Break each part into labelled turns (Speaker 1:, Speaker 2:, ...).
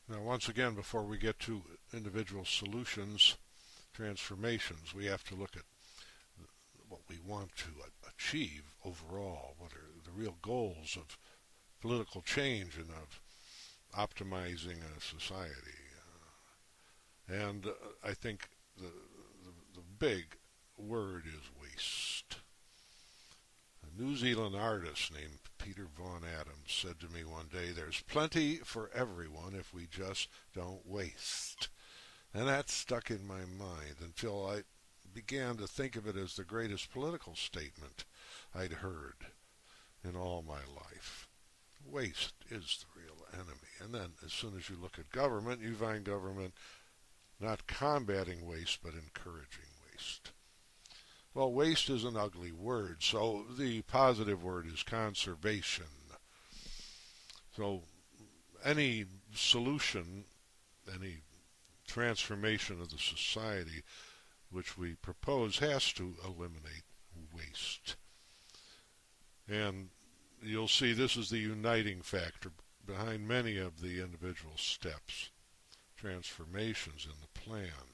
Speaker 1: Now, once again, before we get to individual solutions, transformations, we have to look at what we want to achieve overall. What are the real goals of political change and of optimizing a society? And I think the big word is waste. A New Zealand artist named Peter Vaughan Adams said to me one day, "There's plenty for everyone if we just don't waste." And that stuck in my mind until I began to think of it as the greatest political statement I'd heard in all my life. Waste is the real enemy. And then as soon as you look at government, you find government not combating waste, but encouraging waste. Well, waste is an ugly word, so the positive word is conservation. So any solution, any transformation of the society which we propose has to eliminate waste. And you'll see this is the uniting factor behind many of the individual steps, transformations in the plan.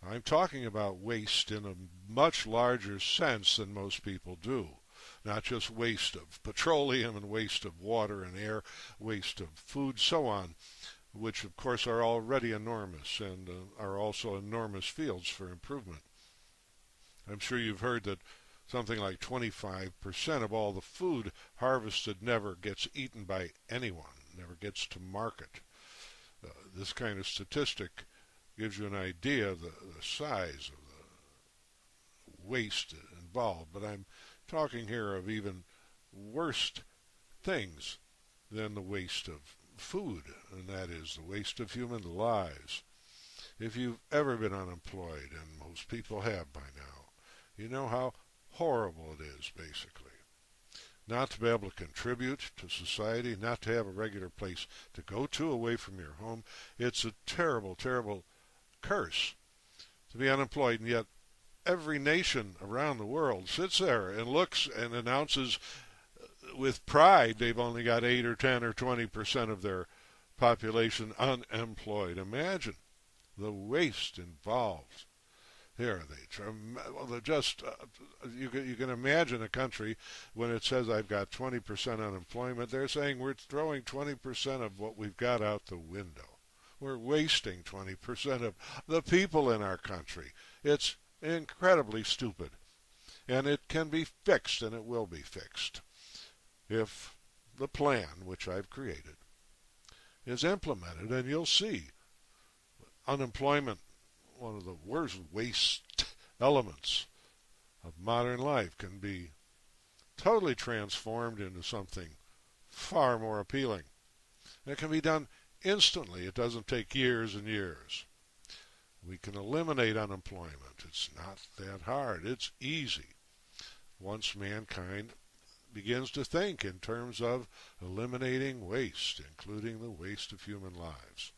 Speaker 1: I'm talking about waste in a much larger sense than most people do. Not just waste of petroleum and waste of water and air, waste of food, so on, which of course are already enormous and are also enormous fields for improvement. I'm sure you've heard that something like 25% of all the food harvested never gets eaten by anyone, never gets to market. This kind of statistic gives you an idea of the size of the waste involved, but I'm talking here of even worse things than the waste of food, and that is the waste of human lives. If you've ever been unemployed, and most people have by now, you know how horrible it is, basically. Not to be able to contribute to society, not to have a regular place to go to away from your home. It's a terrible, terrible curse to be unemployed, and yet every nation around the world sits there and looks and announces with pride they've only got 8 or 10 or 20% of their population unemployed. Imagine the waste involved. Here they're just you can imagine a country when it says I've got 20% unemployment. They're saying we're throwing 20% of what we've got out the window. We're wasting 20% of the people in our country. It's incredibly stupid. And it can be fixed, and it will be fixed, if the plan, which I've created, is implemented. And you'll see unemployment, one of the worst waste elements of modern life, can be totally transformed into something far more appealing. And it can be done instantly. It doesn't take years and years. We can eliminate unemployment. It's not that hard. It's easy. Once mankind begins to think in terms of eliminating waste, including the waste of human lives.